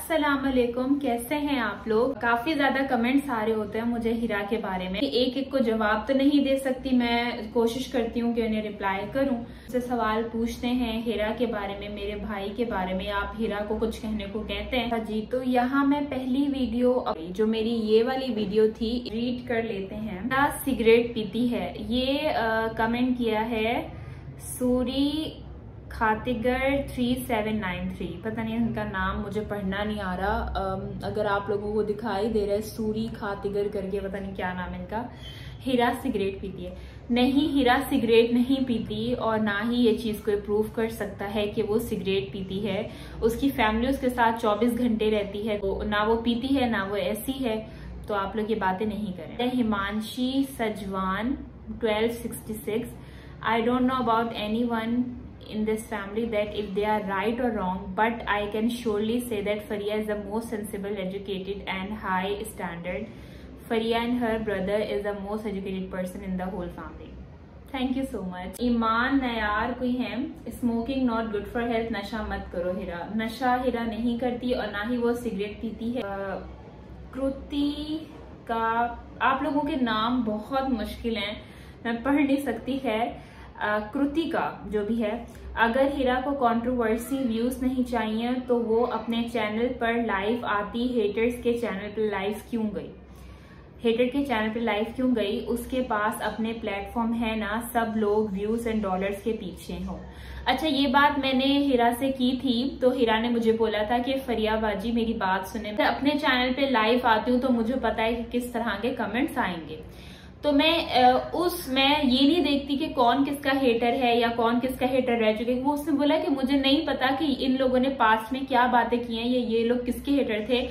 अस्सलाम वालेकुम, कैसे हैं आप लोग। काफी ज्यादा कमेंट्स आ रहे होते हैं मुझे हिरा के बारे में। एक एक को जवाब तो नहीं दे सकती, मैं कोशिश करती हूँ कि उन्हें रिप्लाई करूँ। मुझसे सवाल पूछते हैं हिरा के बारे में, मेरे भाई के बारे में, आप हिरा को कुछ कहने को कहते हैं जी। तो यहाँ मैं पहली वीडियो जो मेरी ये वाली वीडियो थी रीड कर लेते हैं। हिरा सिगरेट पीती है, ये कमेंट किया है सूरी खातिगर 3793। पता नहीं उनका नाम मुझे पढ़ना नहीं आ रहा। अगर आप लोगों को दिखाई दे रहा है सूरी खातिगर करके, पता नहीं क्या नाम है इनका। हिरा सिगरेट पीती है? नहीं, हिरा सिगरेट नहीं पीती और ना ही ये चीज कोई प्रूव कर सकता है कि वो सिगरेट पीती है। उसकी फैमिली उसके साथ 24 घंटे रहती है, ना वो पीती है ना वो ऐसी है। तो आप लोग ये बातें नहीं करें। Himanshi Sajwan 1266। I don't know about anyone in this family that if they are right or wrong, but I can surely say that Faria is the most sensible, educated and high standard. Faria and her brother is the most educated person in the whole family. Thank you so much. ईमान नयार कोई है, smoking not good for health, नशा मत करो हिरा। नशा हिरा नहीं करती और ना ही वो सिगरेट पीती है। कृति का, आप लोगों के नाम बहुत मुश्किल हैं, मैं पढ़ नहीं सकती। है कृतिका जो भी है। अगर हिरा को कंट्रोवर्सी व्यूज नहीं चाहिए तो वो अपने चैनल पर लाइव आती, हेटर्स के चैनल पर लाइव क्यों गई? हेटर के चैनल पर लाइव क्यों गई? उसके पास अपने प्लेटफॉर्म है ना, सब लोग व्यूज एंड डॉलर्स के पीछे हो। अच्छा, ये बात मैंने हिरा से की थी तो हिरा ने मुझे बोला था कि फरिया बाजी मेरी बात सुने, मैं अपने चैनल पे लाइव आती हूँ तो मुझे पता है कि किस तरह के कमेंट्स आएंगे। तो मैं ये नहीं देखती कि कौन किसका हेटर है या कौन किसका हेटर रह चुके। वो उसने बोला कि मुझे नहीं पता कि इन लोगों ने पास्ट में क्या बातें की हैं, ये लोग किसके हेटर थे।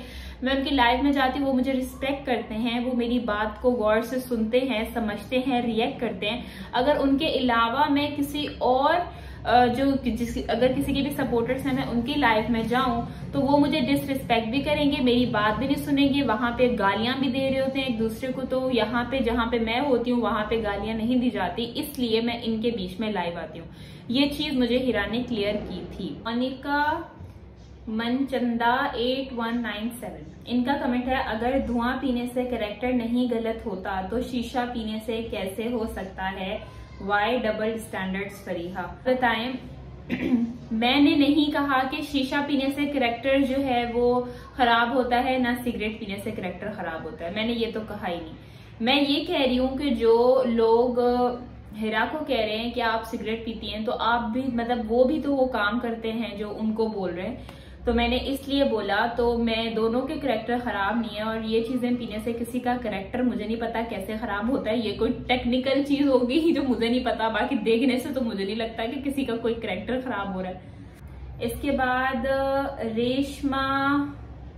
मैं उनकी लाइव में जाती हूँ, वो मुझे रिस्पेक्ट करते हैं, वो मेरी बात को गौर से सुनते हैं, समझते हैं, रिएक्ट करते हैं। अगर उनके अलावा मैं किसी और अगर किसी के भी सपोर्टर्स हैं मैं उनकी लाइफ में जाऊं तो वो मुझे डिसरिस्पेक्ट भी करेंगे, मेरी बात भी नहीं सुनेंगे, वहां पे गालियां भी दे रहे होते हैं एक दूसरे को। तो यहाँ पे जहां पे मैं होती हूँ वहां पे गालियां नहीं दी जाती, इसलिए मैं इनके बीच में लाइव आती हूँ। ये चीज मुझे हिरा ने क्लियर की थी। अनिका मनचंदा 8197, इनका कमेंट है अगर धुआं पीने से कैरेक्टर नहीं गलत होता तो शीशा पीने से कैसे हो सकता है? Why double standards Fariha. बताएं, मैंने नहीं कहा कि शीशा पीने से कैरेक्टर जो है वो खराब होता है, ना सिगरेट पीने से कैरेक्टर खराब होता है, मैंने ये तो कहा ही नहीं। मैं ये कह रही हूँ कि जो लोग हिरा को कह रहे हैं कि आप सिगरेट पीती हैं तो आप भी, मतलब वो भी तो वो काम करते हैं जो उनको बोल रहे हैं। तो मैंने इसलिए बोला, तो मैं दोनों के कैरेक्टर खराब नहीं है और ये चीजें पीने से किसी का कैरेक्टर मुझे नहीं पता कैसे खराब होता है। ये कोई टेक्निकल चीज होगी जो मुझे नहीं पता, बाकी देखने से तो मुझे नहीं लगता कि किसी का कोई कैरेक्टर खराब हो रहा है। इसके बाद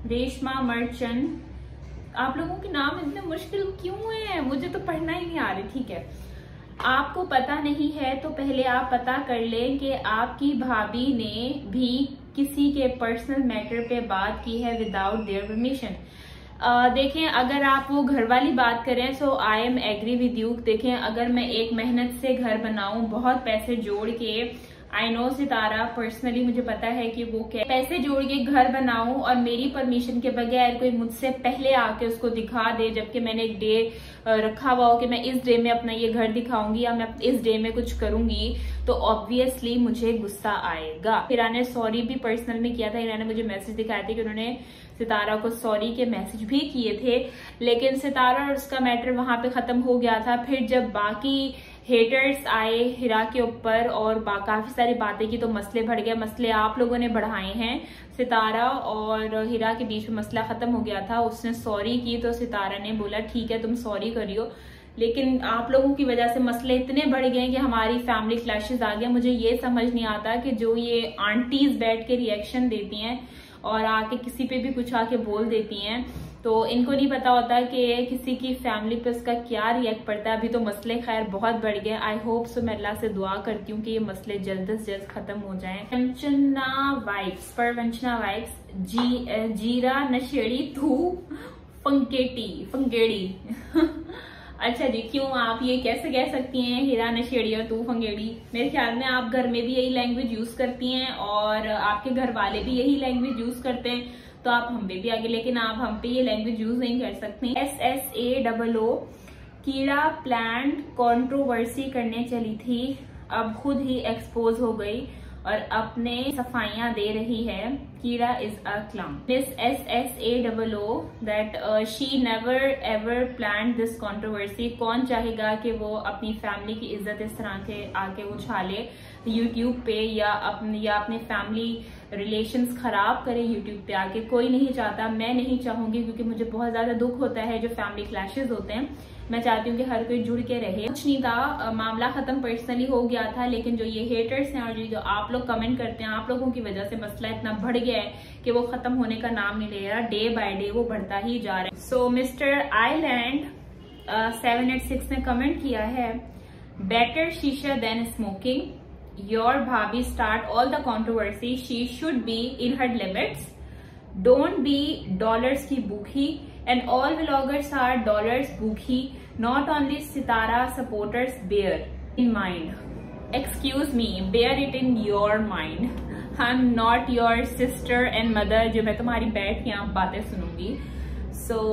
रेशमा मर्चेंट। आप लोगों के नाम इतने मुश्किल क्यों है? मुझे तो पढ़ना ही नहीं आ रही। ठीक है, आपको पता नहीं है तो पहले आप पता कर लें कि आपकी भाभी ने भी किसी के पर्सनल मैटर पे बात की है विदाउट देयर परमिशन। देखें, अगर आप वो घर वाली बात करें तो I am agree with you. देखें, अगर मैं एक मेहनत से घर बनाऊं, बहुत पैसे जोड़ के, आई नो सितारा पर्सनली मुझे पता है कि वो क्या पैसे जोड़ के घर बनाऊं और मेरी परमिशन के बगैर कोई मुझसे पहले आके उसको दिखा दे, जबकि मैंने एक डे रखा हुआ हो कि मैं इस डे में अपना ये घर दिखाऊंगी या मैं इस डे में कुछ करूंगी, तो ऑब्वियसली मुझे गुस्सा आएगा। हिरा ने सॉरी भी पर्सनल में किया था। हिरा ने मुझे मैसेज दिखाए थे कि उन्होंने सितारा को सॉरी के मैसेज भी किए थे, लेकिन सितारा और उसका मैटर वहां पे खत्म हो गया था। फिर जब बाकी हेटर्स आए हिरा के ऊपर और काफी सारी बातें की तो मसले बढ़ गए। मसले आप लोगों ने बढ़ाए हैं, सितारा और हिरा के बीच में मसला खत्म हो गया था। उसने सॉरी की तो सितारा ने बोला ठीक है तुम सॉरी करियो, लेकिन आप लोगों की वजह से मसले इतने बढ़ गए कि हमारी फैमिली क्लैशेस आ गया। मुझे ये समझ नहीं आता कि जो ये आंटीज बैठ के रिएक्शन देती हैं और आके किसी पे भी कुछ आके बोल देती हैं, तो इनको नहीं पता होता कि किसी की फैमिली पे उसका क्या रिएक्ट पड़ता है। अभी तो मसले खैर बहुत बढ़ गए। आई होप सो, मैं अल्लाह से दुआ करती हूँ कि ये मसले जल्द से जल्द खत्म हो जाएं। परवंचना वाइब्स जीरा नशेड़ी तू फंकेड़ी अच्छा जी, क्यों आप ये कैसे कह सकती हैं हिरा नशेड़ी और तू फंगेड़ी? मेरे ख्याल में आप घर में भी यही लैंग्वेज यूज करती हैं और आपके घर वाले भी यही लैंग्वेज यूज करते हैं, तो आप हम पे भी आगे, लेकिन आप हम पे ये लैंग्वेज यूज नहीं कर सकते। SSAOO कीड़ा प्लांट कंट्रोवर्सी करने चली थी, अब खुद ही एक्सपोज हो गई और अपने सफाइयां दे रही है। कीड़ा is a clown. This SSAOO that she never ever plan this controversy. कौन चाहेगा कि वो अपनी फैमिली की इज्जत इस तरह के आके उछाले यूट्यूब पे, या अपने फैमिली रिलेशंस खराब करे यूट्यूब पे आके। कोई नहीं चाहता, मैं नहीं चाहूंगी, क्योंकि मुझे बहुत ज्यादा दुख होता है जो फैमिली क्लैशेस होते हैं। मैं चाहती हूँ कि हर कोई जुड़ के रहे। कुछ नहीं था, मामला खत्म पर्सनली हो गया था, लेकिन जो ये हेटर्स हैं और जो आप लोग कमेंट करते हैं, आप लोगों की वजह से मसला इतना बढ़ गया है कि वो खत्म होने का नाम नहीं ले रहा। डे बाय डे वो बढ़ता ही जा रहा है। सो मिस्टर आईलैंड 786 ने कमेंट किया है, बेटर शीशा देन स्मोकिंग, योर भाभी start all the controversy, she should be in her limits, don't be dollars की भूखी, and all vloggers are dollars bookie, not only Sitara supporters. Bear in mind, excuse me, bear it in your mind. I'm not your sister and mother जो मैं तुम्हारी बैठ के आप बातें सुनूंगी। So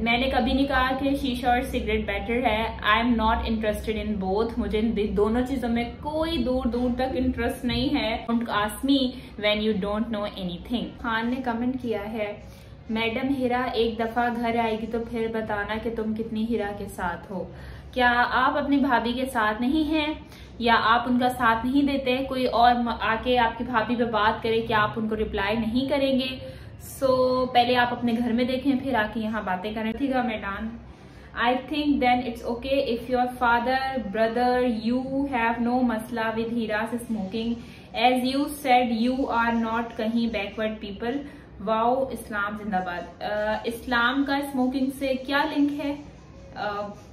मैंने कभी नहीं कहा कि शीशा और सिगरेट बेटर है। आई am not interested in both. मुझे इन दोनों चीजों में कोई दूर दूर तक इंटरेस्ट नहीं है। Don't ask me when you don't know anything. Khan ने कमेंट किया है, मैडम हिरा एक दफा घर आएगी तो फिर बताना कि तुम कितनी हिरा के साथ हो। क्या आप अपनी भाभी के साथ नहीं हैं, या आप उनका साथ नहीं देते? कोई और आके आपकी भाभी पे बात करे कि आप उनको रिप्लाई नहीं करेंगे? पहले आप अपने घर में देखें, फिर आके यहाँ बातें करें। ठीक है madam, I think then it's okay if your father brother you have no मसला विद हीरा's smoking, as you said you are not कहीं बैकवर्ड पीपल। वाओ, इस्लाम जिंदाबाद। इस्लाम का स्मोकिंग से क्या लिंक है?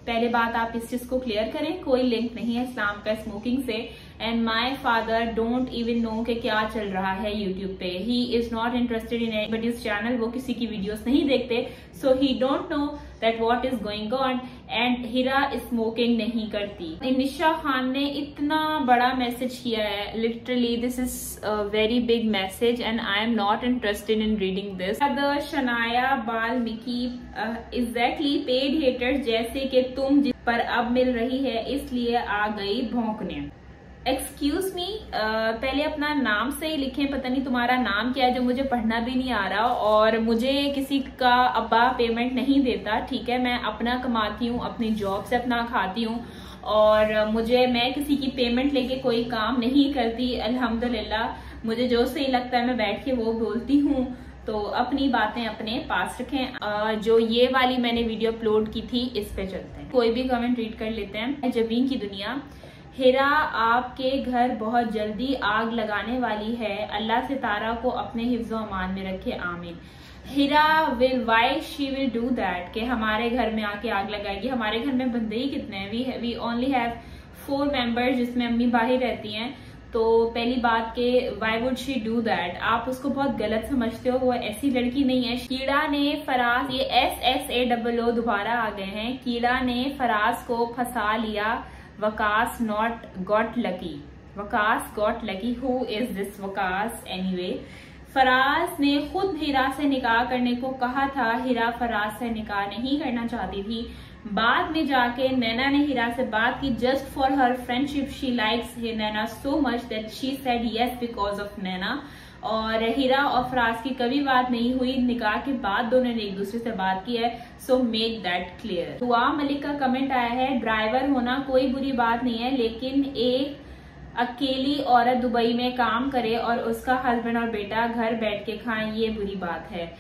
पहले बात आप इस चीज को क्लियर करें, कोई लिंक नहीं है इस्लाम का स्मोकिंग से। And my father don't even know कि क्या चल रहा है यूट्यूब पे। He is not interested in anybody's channel. वो किसी की वीडियोस नहीं देखते, so he don't know that what is going on. And Hira smoking नहीं करती। निशा खान ने इतना बड़ा मैसेज किया है, literally this is very big message and I am not interested in reading this. The Shanaya Balmiki exactly paid haters जैसे कि तुम जिस पर अब मिल रही है, इसलिए आ गई भौंकने। एक्सक्यूज मी, पहले अपना नाम सही लिखें। पता नहीं तुम्हारा नाम क्या है जो मुझे पढ़ना भी नहीं आ रहा, और मुझे किसी का अब्बा पेमेंट नहीं देता। ठीक है, मैं अपना कमाती हूँ, अपनी जॉब से अपना खाती हूँ, और मैं किसी की पेमेंट लेके कोई काम नहीं करती। अल्हम्दुलिल्लाह मुझे जो सही लगता है मैं बैठ के वो बोलती हूँ। तो अपनी बातें अपने पास रखें। जो ये वाली मैंने वीडियो अपलोड की थी, इस पे चलते हैं। कोई भी कमेंट रीड कर लेते हैं। जबीन की दुनिया, हिरा आपके घर बहुत जल्दी आग लगाने वाली है, अल्लाह सितारा को अपने हिफ्ज़ो अमान में रखे, आमीन। Hira will why she will do that, कि हमारे घर में आके आग लगाएगी। हमारे घर में बंदे ही कितने हैं? वी ओनली हैव 4 मेंबर्स, जिसमें अम्मी बाहर रहती हैं। तो पहली बात के why would she do that, आप उसको बहुत गलत समझते हो। वो ऐसी लड़की नहीं है। कीड़ा ने फराज, ये SSAOO दोबारा आ गए हैं। कीड़ा ने फराज को फंसा लिया, Waqas not got lucky. Waqas got lucky, who is this Waqas anyway? Faraz ने खुद हिरा से निकाह करने को कहा था। हिरा फराज से निकाह नहीं करना चाहती थी। बाद में जाके नैना ने हिरा से बात की, just for her friendship. She likes Naina so much that she said yes because of Naina. और हिरा और फराज की कभी बात नहीं हुई। निकाह के बाद दोनों ने एक दूसरे से बात की है। So make that clear. दुआ मलिक का कमेंट आया है, ड्राइवर होना कोई बुरी बात नहीं है, लेकिन एक अकेली औरत दुबई में काम करे और उसका हस्बैंड और बेटा घर बैठ के खाएं, ये बुरी बात है।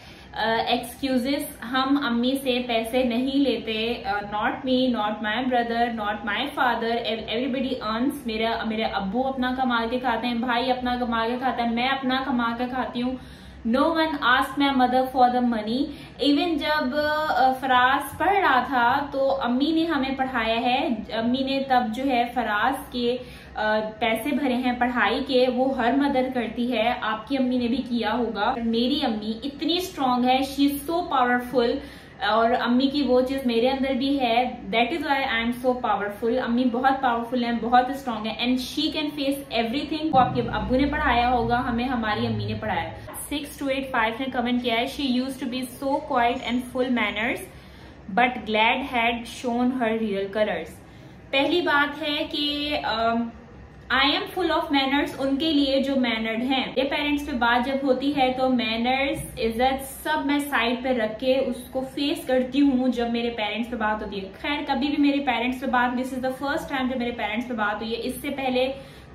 एक्सक्यूजेस, हम अम्मी से पैसे नहीं लेते। Not me, not my brother, not my father, everybody earns. मेरे अब्बू अपना कमा के खाते हैं, भाई अपना कमा के खाता है, मैं अपना कमा के खाती हूँ। No one ask my mother for the money. Even जब फराज पढ़ रहा था तो अम्मी ने हमें पढ़ाया है। अम्मी ने तब जो है फराज के पैसे भरे हैं पढ़ाई के, वो हर मदर करती है। आपकी अम्मी ने भी किया होगा। मेरी अम्मी इतनी स्ट्रांग है, शी इज सो पावरफुल, और अम्मी की वो चीज मेरे अंदर भी है। That is why I am so powerful. अम्मी बहुत पावरफुल है, बहुत स्ट्रांग है, and she can face everything. वो आपके अब्बू ने पढ़ाया होगा, हमें हमारी अम्मी ने पढ़ाया। 6285 ने कमेंट किया है, she used to be so quiet and full manners but glad had shown her real colours. पहली बात है कि I am full of manners उनके लिए जो मैनर्ड हैं। ये पेरेंट्स पे बात जब होती है तो मैनर्स, इज्जत सब मैं साइड पे रख के उसको फेस करती हूँ जब मेरे पेरेंट्स पे बात होती है। खैर कभी भी मेरे पेरेंट्स पे बात, this is the first time जब मेरे पेरेंट्स पे बात हुई है। इससे पहले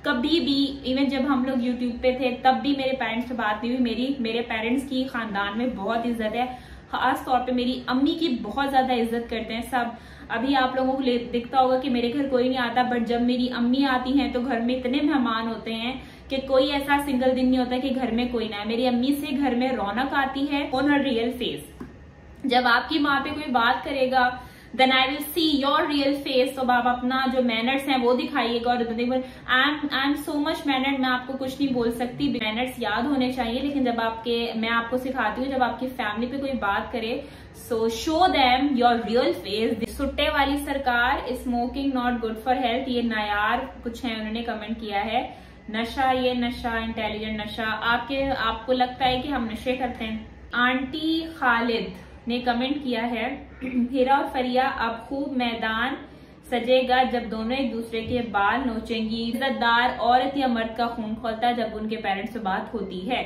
कभी भी, इवन जब हम लोग यूट्यूब पे थे तब भी मेरे पेरेंट्स पे बात नहीं हुई। मेरे पेरेंट्स की खानदान में बहुत इज्जत है, खास तौर पे मेरी अम्मी की बहुत ज्यादा इज्जत करते हैं सब। अभी आप लोगों को दिखता होगा कि मेरे घर कोई नहीं आता, बट जब मेरी अम्मी आती हैं तो घर में इतने मेहमान होते हैं कि कोई ऐसा सिंगल दिन नहीं होता कि घर में कोई ना है। मेरी अम्मी से घर में रौनक आती है ऑन हर रियल फेस। जब आपकी माँ पे कोई बात करेगा then I will see your real face. तो आप अपना जो मैनर्स हैं वो दिखाइएगा। और I am so much mannered, मैं आपको कुछ नहीं बोल सकती। मैनर्स याद होने चाहिए, लेकिन जब मैं आपको सिखाती हूँ जब आपकी फैमिली पे कोई बात करे, सो show them your real face. सुट्टे वाली सरकार, smoking not good for health, ये नायार कुछ है उन्होंने कमेंट किया है। नशा, ये नशा इंटेलिजेंट नशा, आपको लगता है कि हम नशे करते हैं। आंटी खालिद ने कमेंट किया है, हीरा और फरिया अब खूब मैदान सजेगा जब दोनों एक दूसरे के बाल नोचेंगी। इज्जतदार औरत या मर्द का खून खोलता है जब उनके पेरेंट्स से बात होती है।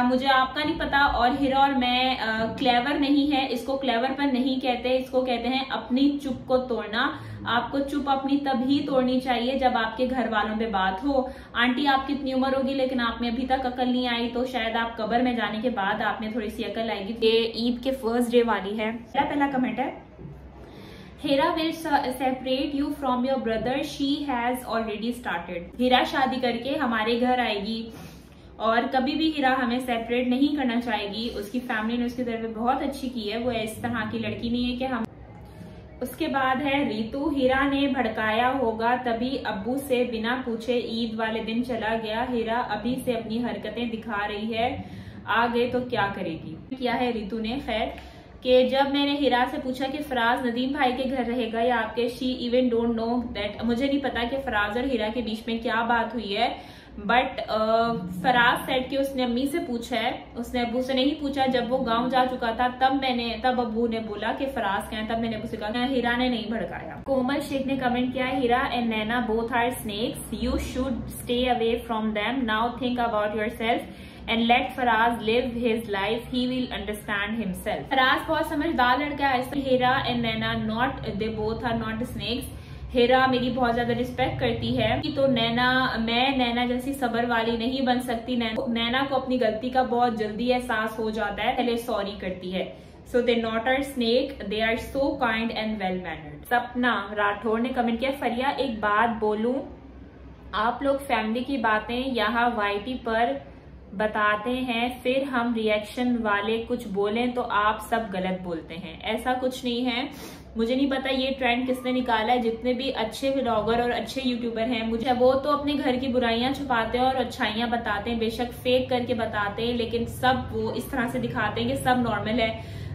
मुझे आपका नहीं पता। और हीरा और मैं क्लेवर नहीं है, इसको क्लेवर पर नहीं कहते, इसको कहते हैं अपनी चुप को तोड़ना। आपको चुप अपनी तभी तोड़नी चाहिए जब आपके घर वालों पे बात हो। आंटी आपकी इतनी उम्र होगी लेकिन आप में अभी तक अकल नहीं आई, तो शायद आप कब्र में जाने के बाद आप में थोड़ी सी अकल आएगी। ये ईद के फर्स्ट डे वाली है। पहला कमेंट है, Hira will separate you from your brother, she has already started. Hira शादी करके हमारे घर आएगी और कभी भी हीरा हमें सेपरेट नहीं करना चाहेगी। उसकी फैमिली ने उसकी तरफ बहुत अच्छी की है, वो इस तरह की लड़की नहीं है कि हम। उसके बाद है रीतू, हीरा ने भड़काया होगा तभी अब्बू से बिना पूछे ईद वाले दिन चला गया। हीरा अभी से अपनी हरकतें दिखा रही है, आगे तो क्या करेगी। किया है रीतू ने। खैर कि जब मैंने हीरा से पूछा कि फराज नदीम भाई के घर रहेगा या आपके, she even don't know that, मुझे नहीं पता कि फराज और हीरा के बीच में क्या बात हुई है। बट फराज सेट कि उसने अम्मी से पूछा है, उसने अब्बू से नहीं पूछा। जब वो गांव जा चुका था तब अब्बू ने बोला कि फराज क्या है, तब मैंने अब्बू से कहा हीरा ने नहीं भड़काया। कोमल शेख ने कमेंट किया, Hira and Naina both are snakes, you should stay away from them, now think about yourself and let Faraz live his life, he will understand himself. Faraz बहुत समझदार लड़का है। Hira and Naina not, they both are not snakes. Hira मेरी बहुत ज्यादा respect करती है, तो मैं नैना जैसी सबर वाली नहीं बन सकती। नैना को अपनी गलती का बहुत जल्दी एहसास हो जाता है, पहले सॉरी करती है। So they not are snake, they are so kind and well mannered. Sapna Rathore ने कमेंट किया, फरिया एक बात बोलूं, आप लोग फैमिली की बातें यहाँ वाईटी पर बताते हैं, फिर हम रिएक्शन वाले कुछ बोलें तो आप सब गलत बोलते हैं। ऐसा कुछ नहीं है, मुझे नहीं पता ये ट्रेंड किसने निकाला है। जितने भी अच्छे व्लॉगर और अच्छे यूट्यूबर हैं, मुझे वो तो अपने घर की बुराइयां छुपाते हैं और अच्छाइयां बताते हैं, बेशक फेक करके बताते हैं, लेकिन सब वो इस तरह से दिखाते हैं कि सब नॉर्मल है।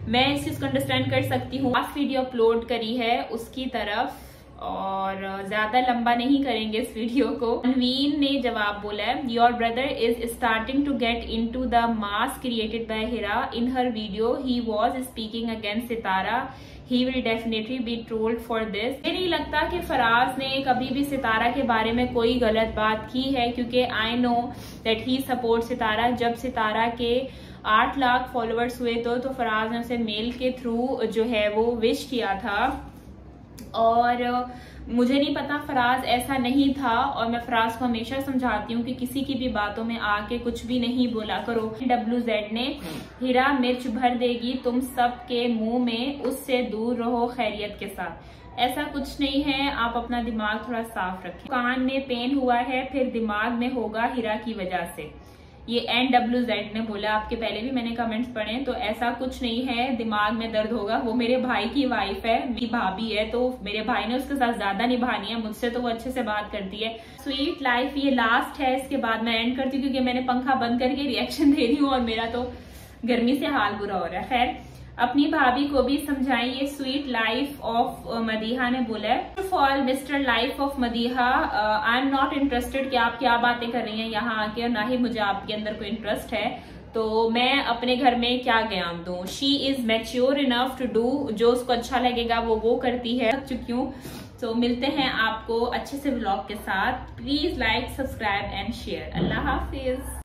मैं इस चीज को अंडरस्टैंड कर सकती हूँ। लास्ट वीडियो अपलोड करी है उसकी तरफ, और ज्यादा लंबा नहीं करेंगे इस वीडियो को। अनवीन ने जवाब बोला है, your brother is starting to get into the mass created by Hira, in her video he was speaking against Sitara, he will definitely be trolled for this। मुझे नहीं लगता कि फराज ने कभी भी सितारा के बारे में कोई गलत बात की है, क्योंकि I know that he support Sitara. जब सितारा के 8 लाख फॉलोअर्स हुए तो फराज ने उसे मेल के थ्रू जो है वो विश किया था। और मुझे नहीं पता, फराज ऐसा नहीं था। और मैं फराज को हमेशा समझाती हूँ कि किसी की भी बातों में आके कुछ भी नहीं बोला करो। WZ ने, हीरा मिर्च भर देगी तुम सब के मुंह में, उससे दूर रहो खैरियत के साथ। ऐसा कुछ नहीं है, आप अपना दिमाग थोड़ा साफ रखें। कान में पेन हुआ है फिर दिमाग में होगा हीरा की वजह से, ये NWZ ने बोला। आपके पहले भी मैंने कमेंट्स पढ़े, तो ऐसा कुछ नहीं है दिमाग में दर्द होगा। वो मेरे भाई की वाइफ है, मेरी भाभी है, तो मेरे भाई ने उसके साथ ज्यादा निभानी है, मुझसे तो वो अच्छे से बात करती है। स्वीट लाइफ ये लास्ट है, इसके बाद मैं एंड करती हूँ क्योंकि मैंने पंखा बंद करके रिएक्शन दे रही हूँ और मेरा तो गर्मी से हाल बुरा हो रहा है। खैर अपनी भाभी को भी समझाएं, ये स्वीट लाइफ ऑफ मदीहा ने बोला है। First of all mister life of Madiha, I am not interested कि आप क्या बातें कर रही हैं यहाँ आके, और ना ही मुझे आपके अंदर कोई इंटरेस्ट है, तो मैं अपने घर में क्या ज्ञान दूं। She is mature enough to do, जो उसको अच्छा लगेगा वो करती है। थक चुकी हूँ। तो मिलते हैं आपको अच्छे से व्लॉग के साथ। Please like, subscribe and share. Allah Hafiz.